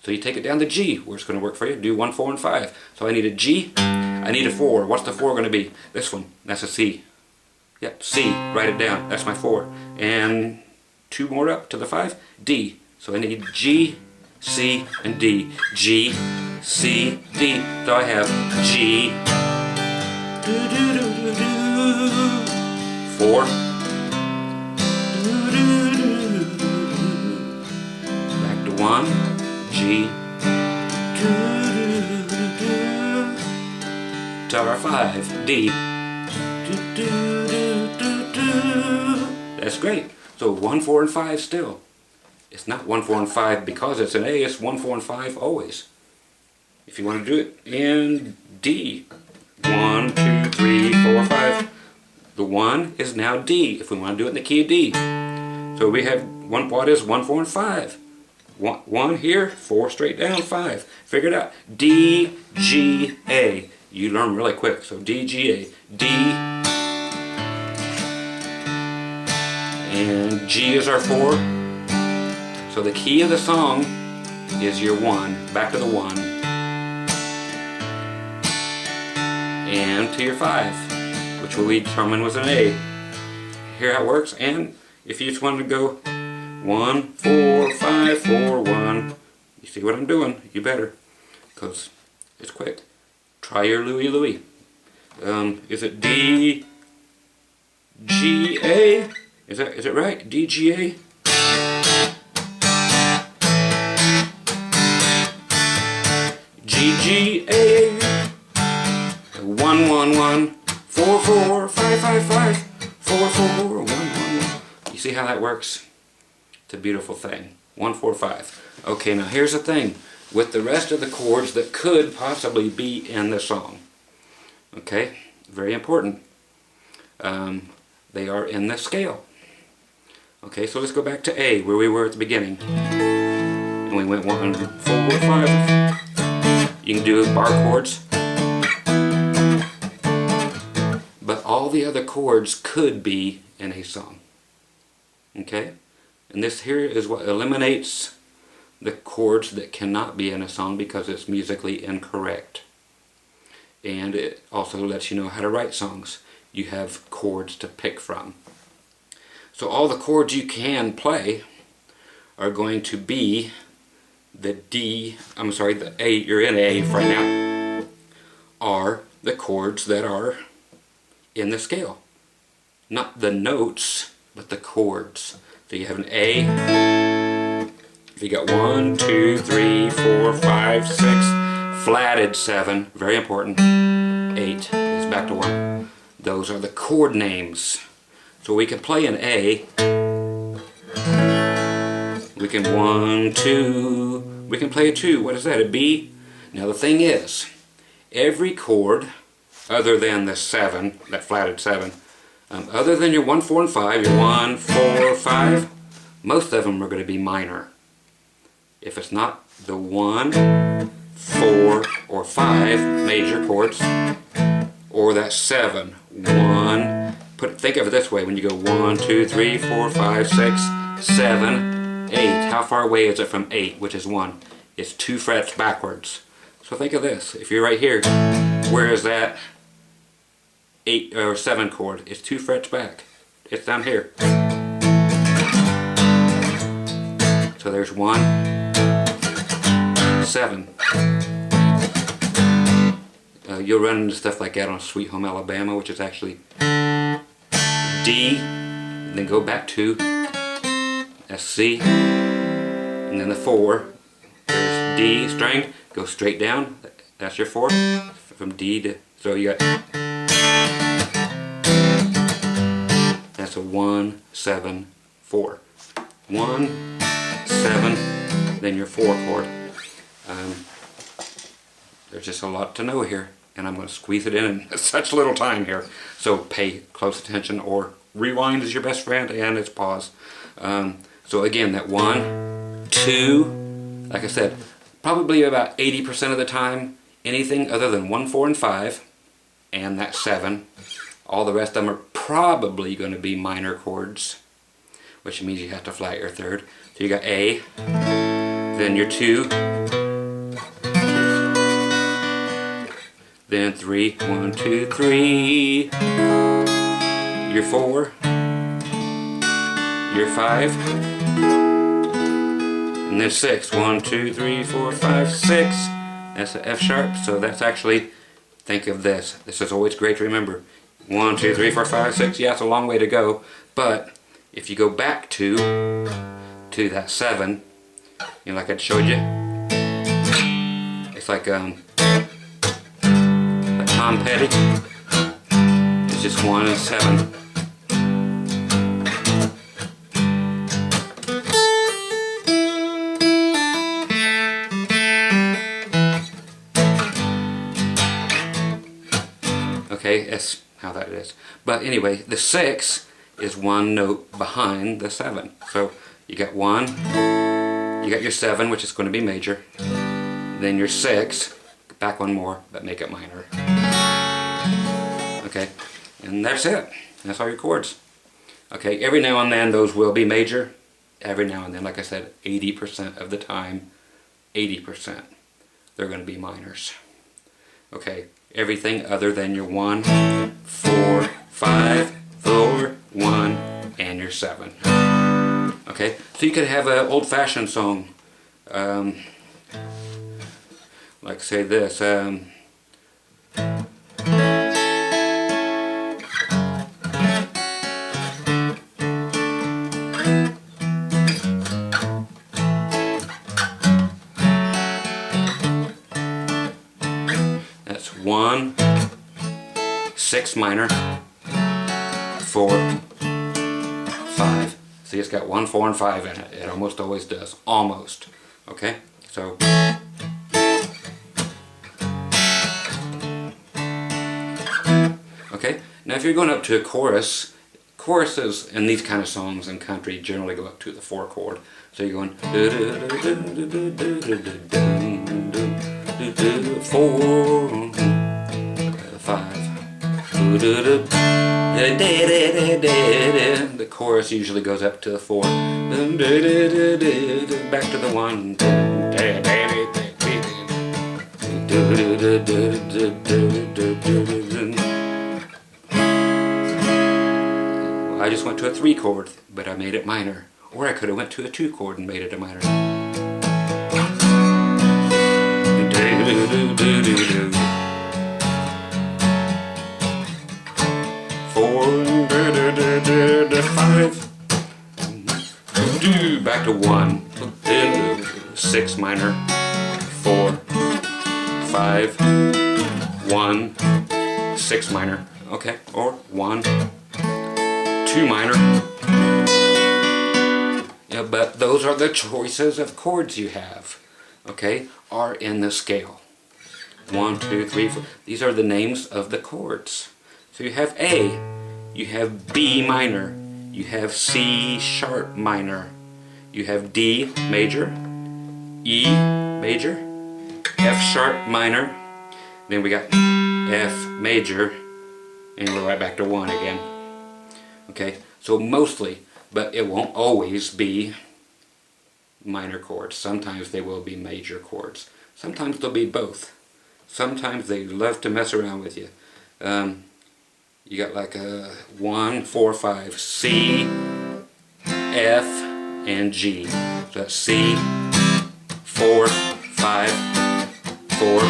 So you take it down to G, where it's going to work for you. Do 1, 4, and 5. So I need a G. I need a 4. What's the 4 going to be? This one. That's a C. Yep, C. Write it down. That's my 4. And 2 more up to the 5. D. So I need G, C, and D. G, C, D. So I have G, 4, back to 1, G, to our 5, D. That's great. So 1, 4, and 5 still. It's not 1, 4, and 5 because it's an A, it's 1, 4, and 5 always. If you want to do it in D, 1, 2, 3, 4, 5. The 1 is now D, if we want to do it in the key of D. So we have what is 1, 4, and 5. one here, 4 straight down, 5. Figure it out. D, G, A. You learn really quick. So D, G, A. D, and G is our 4. So the key of the song is your 1, back to the 1, and to your 5, which we determined was an A. Hear how it works? And if you just wanted to go 1, 4, 5, 4, 1, you see what I'm doing? You better, because it's quick. Try your Louie Louie. Is it D, G, A? Is it right? D, G, A? G, G, A. 1, 1, 1. 4, 4, 5, 5, 5. 4, 4, 1, 1, 1. You see how that works? It's a beautiful thing. 1, 4, 5. Okay, now here's the thing. With the rest of the chords that could possibly be in the song. Okay, very important. They are in the scale. Okay, so let's go back to A, where we were at the beginning. And we went 1, 4, 5. You can do bar chords. But all the other chords could be in a song. Okay? And this here is what eliminates the chords that cannot be in a song because it's musically incorrect. And it also lets you know how to write songs. You have chords to pick from. So all the chords you can play are going to be the the A, you're in A right now, are the chords that are in the scale. Not the notes, but the chords. So you have an A, if you got 1, 2, 3, 4, 5, 6, flatted 7, very important, 8 is back to 1. Those are the chord names. So we can play an A, we can 1, 2, we can play a 2, what is that, a B? Now the thing is, every chord, other than the 7, that flatted 7, other than your 1, 4, and 5, your 1, 4, 5, most of them are going to be minor. If it's not the 1, 4, or 5 major chords, or that 7, 1, think of it this way, when you go 1, 2, 3, 4, 5, 6, 7, 8, how far away is it from 8, which is 1? It's 2 frets backwards. So think of this, if you're right here, where is that 8 or 7 chord? It's 2 frets back. It's down here. So there's 1, 7. You'll run into stuff like that on Sweet Home Alabama, which is actually D, and then go back to that's C, and then the 4. There's D string, go straight down. That's your 4 from D to, so you got, that's a 1, 7, 4. 1, 7, then your 4 chord. There's just a lot to know here, and I'm going to squeeze it in such little time here. So pay close attention, or rewind is your best friend, and it's pause. So again, that 1, 2, like I said, probably about 80% of the time, anything other than 1, 4, and 5, and that 7, all the rest of them are probably going to be minor chords, which means you have to flat your 3rd. So you got A, then your 2, then 3, 1, 2, 3, your 4, your 5, and then 6, 1, 2, 3, 4, 5, 6, that's an F sharp, so that's actually, think of this is always great to remember, 1, 2, 3, 4, 5, 6, yeah, it's a long way to go, but if you go back to that 7, you know, like I showed you, it's like Tom Petty, it's just 1 and 7. Okay, that's how that is. But anyway, the 6 is 1 note behind the 7. So you got 1, you You got your 7, which is going to be major. Then your 6, back one more, but make it minor. Okay, and that's it. That's all your chords. Okay, every now and then those will be major. Every now and then, like I said, 80% of the time, 80%, they're going to be minors. Okay, everything other than your 1, 4, 5, 4, 1, and your 7. Okay, so you could have an old-fashioned song, like say this. That's 1, 6 minor, 4, 5. See, it's got 1, 4, and 5 in it. It almost always does. Almost. Okay? So. Okay? Now if you're going up to a chorus, choruses in these kind of songs in country generally go up to the 4 chord. So you're going 4, 5. The chorus usually goes up to the 4. Back to the 1. I just went to a 3 chord, but I made it minor. Or I could have went to a 2 chord and made it a minor. 4, 5, back to 1, 6 minor, 4, 5, 1, 6 minor, okay, or 1, 2 minor. Yeah, but those are the choices of chords you have, okay, are in the scale. 1, 2, 3, 4. These are the names of the chords. So you have A, you have B minor, you have C sharp minor, you have D major, E major, F sharp minor, then we got F major, and we're right back to 1 again. Okay, so mostly, but it won't always be minor chords. Sometimes they will be major chords. Sometimes they'll be both. Sometimes they love to mess around with you. You got like a 1, 4, 5, C, F, and G. So that's C, 4, 5, 4.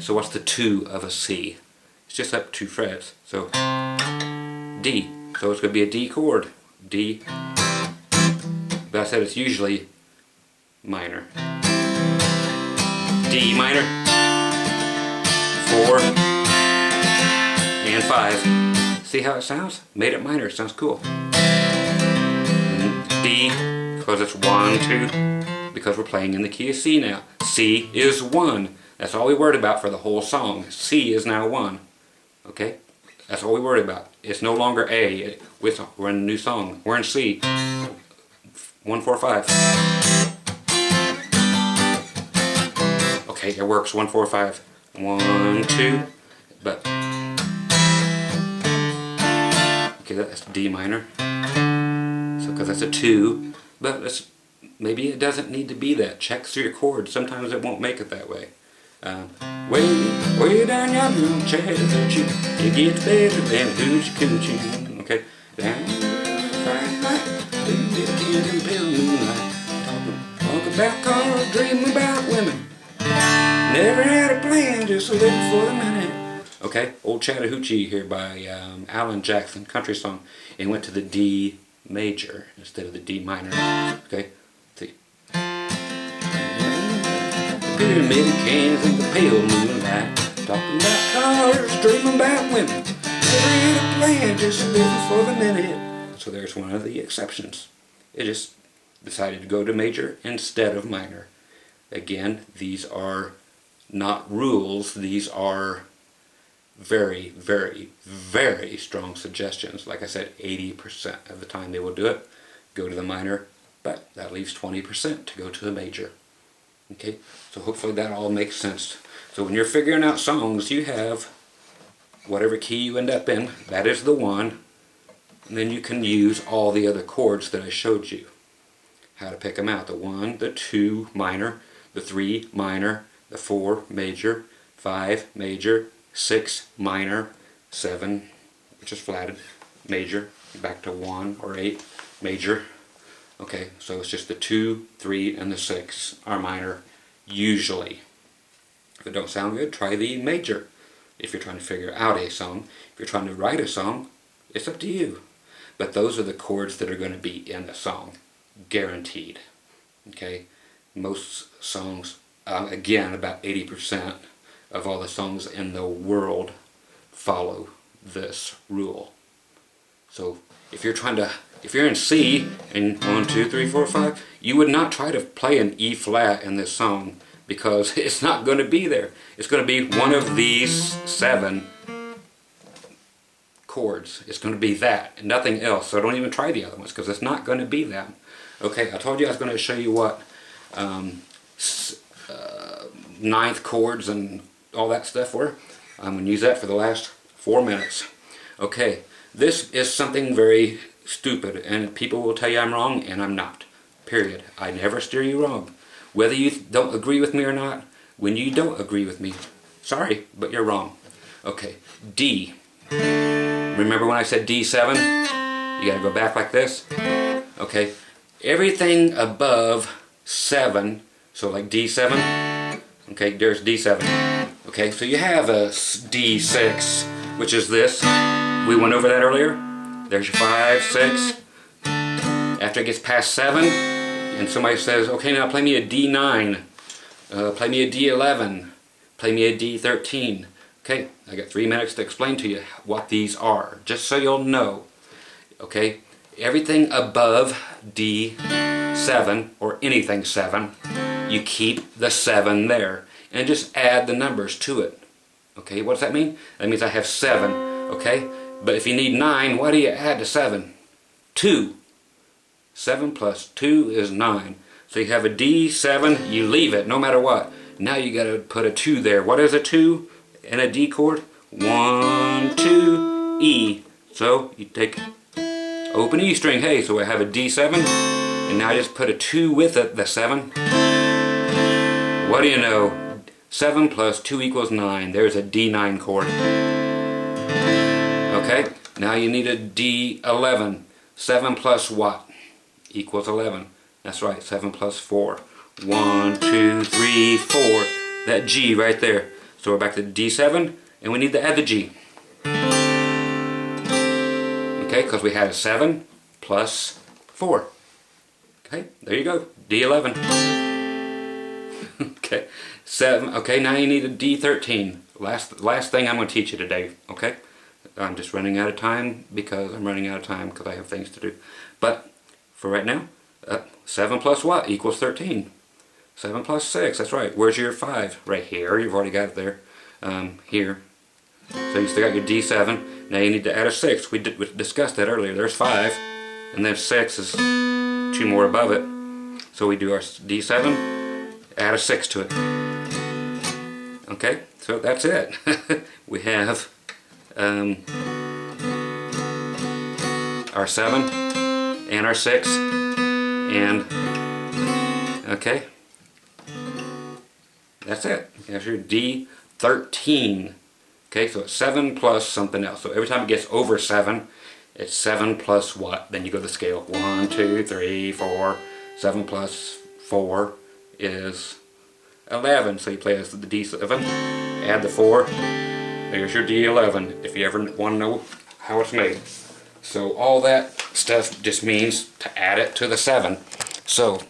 So what's the 2 of a C? It's just up 2 frets. So D. So it's going to be a D chord. D. But I said it's usually minor. D minor, 4, and 5. See how it sounds? Made it minor. It sounds cool. D, because it's 1, 2, because we're playing in the key of C now. C is 1. That's all we worried about for the whole song. C is now 1. Okay? That's all we worried about. It's no longer A. We're in a new song. We're in C. 1, 4, 5. Okay, it works. 1, 4, 5. 1, 2. But okay, that's D minor. So because that's a 2. But maybe it doesn't need to be that. Check through your chords. Sometimes it won't make it that way. Way down yonder in Chattahoochee, it gets better than hoochie coochie. Okay, down talk about cars, dream about women. Never had a plan, just living for the minute. Okay, Old Chattahoochee here by Alan Jackson, country song, and went to the D major instead of the D minor. Okay, see. Pyramid cans in the pale moonlight, talking about cars, dreaming about women. Never had a plan, just living for the minute. So there's one of the exceptions. It just decided to go to major instead of minor. Again, these are not rules. These are very, very, very strong suggestions. Like I said, 80% of the time they will do it. Go to the minor but that leaves 20% to go to a major. Okay, so hopefully that all makes sense. So when you're figuring out songs, you have whatever key you end up in, that is the one, and then you can use all the other chords that I showed you. How to pick them out. The 1, the 2 minor, the 3 minor, the 4 major, 5 major, 6 minor, 7, which is flatted, major, back to 1 or 8, major. Okay, so it's just the 2, 3, and the 6 are minor, usually. If it don't sound good, try the major. If you're trying to figure out a song, if you're trying to write a song, it's up to you. But those are the chords that are going to be in the song, guaranteed. Okay, most songs, again, about 80% of all the songs in the world follow this rule. So if you're in C and 1, 2, 3, 4, 5, you would not try to play an E flat in this song because it's not going to be there. It's going to be one of these 7 chords. It's going to be that and nothing else. So don't even try the other ones because it's not going to be them. Okay, I told you I was going to show you what ninth chords and all that stuff were. I'm going to use that for the last 4 minutes. Okay, this is something very stupid and people will tell you I'm wrong and I'm not. Period. I never steer you wrong. Whether you don't agree with me or not, when you don't agree with me, sorry, but you're wrong. Okay, D. Remember when I said D7? You gotta go back like this. Okay, everything above 7, so like D7, okay, there's D7. Okay, so you have a D6, which is this. We went over that earlier. There's your 5, 6. After it gets past 7, and somebody says, okay, now play me a D9, play me a D11, play me a D13. Okay, I got 3 minutes to explain to you what these are, just so you'll know. Okay, everything above D7, or anything 7, you keep the 7 there, and just add the numbers to it. Okay, what does that mean? That means I have 7, okay? But if you need 9, what do you add to 7? 2. 7 plus 2 is 9. So you have a D7, you leave it no matter what. Now you got to put a 2 there. What is a 2 in a D chord? 1, 2, E. So you take open E string. Hey, so I have a D7, and now I just put a 2 with it, the 7. What do you know? 7 plus 2 equals 9. There's a D9 chord. Okay, now you need a D11. 7 plus what? Equals 11. That's right, 7 plus 4. 1, 2, 3, 4. That G right there. So we're back to D7, and we need to add the G. Okay, because we had a 7 plus 4. Okay, there you go, D11. Okay, 7. Okay, now you need a D13. Last thing I'm going to teach you today. Okay, I'm just running out of time because I have things to do. But for right now, 7 plus what equals 13? 7 plus 6, that's right. Where's your 5? Right here. You've already got it there. Here. So you still got your D7. Now you need to add a 6. We discussed that earlier. There's 5. And then 6 is 2 more above it. So we do our D7, add a 6 to it. Okay, so that's it. We have our 7 and our 6 and okay, that's it. There's your D13. Okay, so it's 7 plus something else. So every time it gets over 7, it's 7 plus what? Then you go to the scale. 1, 2, 3, 4. 7 plus 4 is 11. So you play as the D7, add the 4. There's your D11, if you ever want to know how it's made. So all that stuff just means to add it to the 7. So,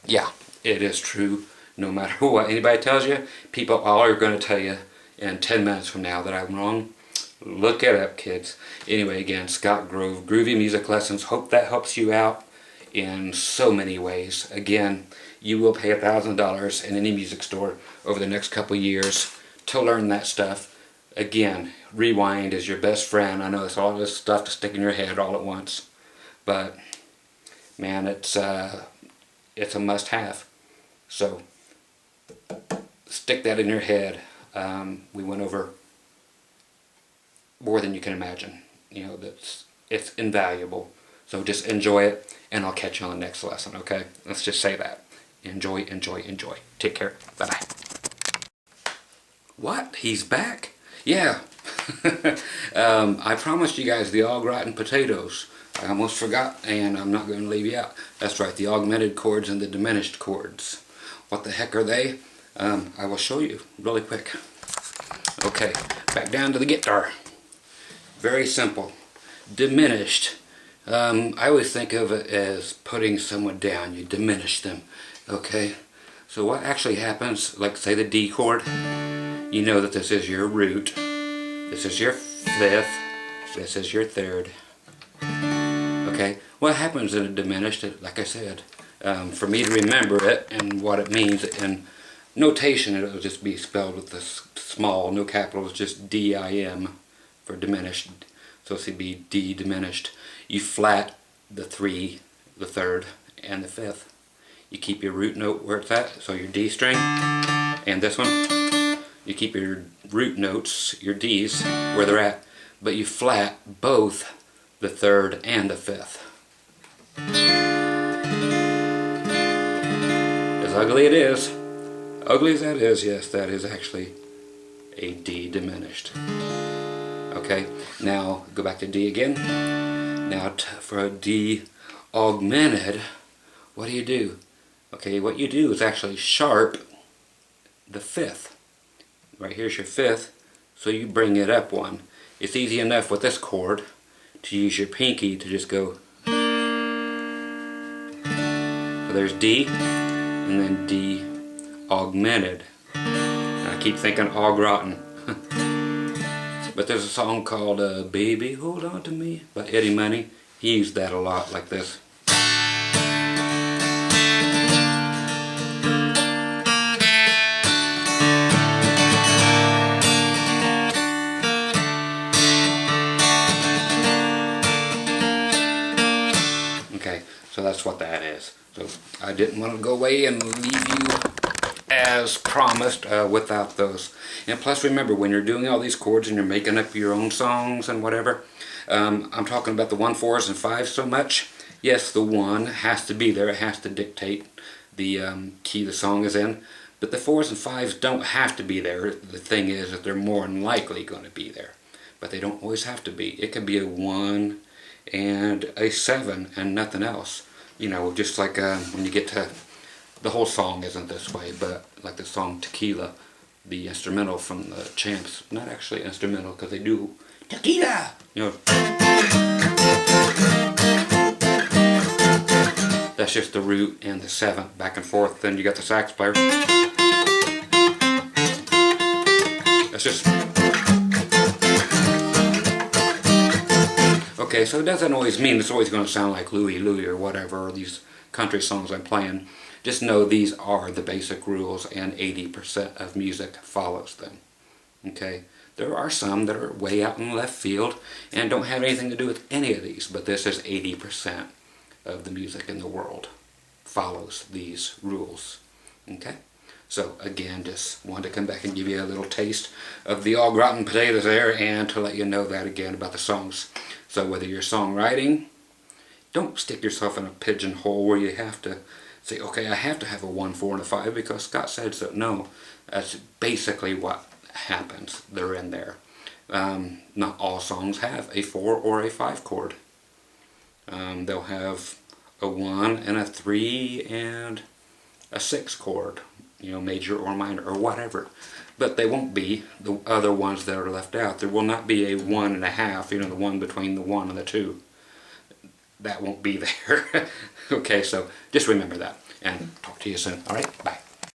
yeah, it is true. No matter what anybody tells you, people all are going to tell you in 10 minutes from now that I'm wrong. Look it up, kids. Anyway, again, Scott Grove, Groovy Music Lessons. Hope that helps you out in so many ways. Again, you will pay $1,000 in any music store over the next couple years to learn that stuff. Again, rewind is your best friend. I know it's all this stuff to stick in your head all at once. But man, it's a must-have. So stick that in your head. We went over more than you can imagine. You know, it's invaluable. So just enjoy it, and I'll catch you on the next lesson, okay? Let's just say that. Enjoy, enjoy, enjoy. Take care. Bye-bye. What? He's back? Yeah. I promised you guys the au gratin potatoes. I almost forgot, and I'm not going to leave you out. That's right, the augmented chords and the diminished chords. What the heck are they? I will show you really quick. Okay, back down to the guitar. Very simple. Diminished. I always think of it as putting someone down. You diminish them. Okay? So what actually happens, like say the D chord, you know that this is your root, this is your fifth, this is your third. Okay? What happens in a diminished, like I said, for me to remember it and what it means in notation, it'll just be spelled with the small, no capitals, just D-I-M for diminished. So it's going to be D diminished. You flat the 3, the 3rd, and the 5th. You keep your root note where it's at, so your D string, and this one. You keep your root notes, your Ds, where they're at, but you flat both the 3rd and the 5th. As ugly as that is, yes, that is actually a D diminished. Okay, now go back to D again. Now for a D augmented, what do? Okay, what you do is actually sharp the 5th. Right here's your 5th, so you bring it up one. It's easy enough with this chord to use your pinky to just go. So there's D, and then D augmented. I keep thinking au gratin. But there's a song called Baby Hold On To Me by Eddie Money. He used that a lot like this. Okay, so that's what that is. So I didn't want to go away and leave you as promised without those. And plus remember, when you're doing all these chords and you're making up your own songs and whatever, I'm talking about the 1, 4s and 5s so much. Yes, the 1 has to be there. It has to dictate the key the song is in. But the 4s and 5s don't have to be there. The thing is that they're more than likely going to be there. But they don't always have to be. It could be a 1 and a 7 and nothing else. You know, just like when you get to... The whole song isn't this way, but like the song Tequila, the instrumental from the Champs, not actually instrumental because they do Tequila, you know. That's just the root and the 7th back and forth. Then you got the sax player. That's just... Okay, so it doesn't always mean it's always going to sound like Louie Louie or whatever, or these country songs I'm playing. Just know these are the basic rules, and 80% of music follows them. Okay? There are some that are way out in left field and don't have anything to do with any of these, but this is 80% of the music in the world follows these rules. Okay? So again, just wanted to come back and give you a little taste of the au gratin potatoes there, and to let you know that again about the songs. So whether you're songwriting, don't stick yourself in a pigeonhole where you have to say, okay, I have to have a 1, 4, and a 5 because Scott said so. No, that's basically what happens. They're in there. Not all songs have a 4 or a 5 chord. They'll have a 1 and a 3 and a 6 chord, you know, major or minor or whatever. But they won't be the other ones that are left out. There will not be a 1 and a half, you know, the one between the 1 and the 2. That won't be there. Okay, so just remember that, and talk to you soon. All right, bye.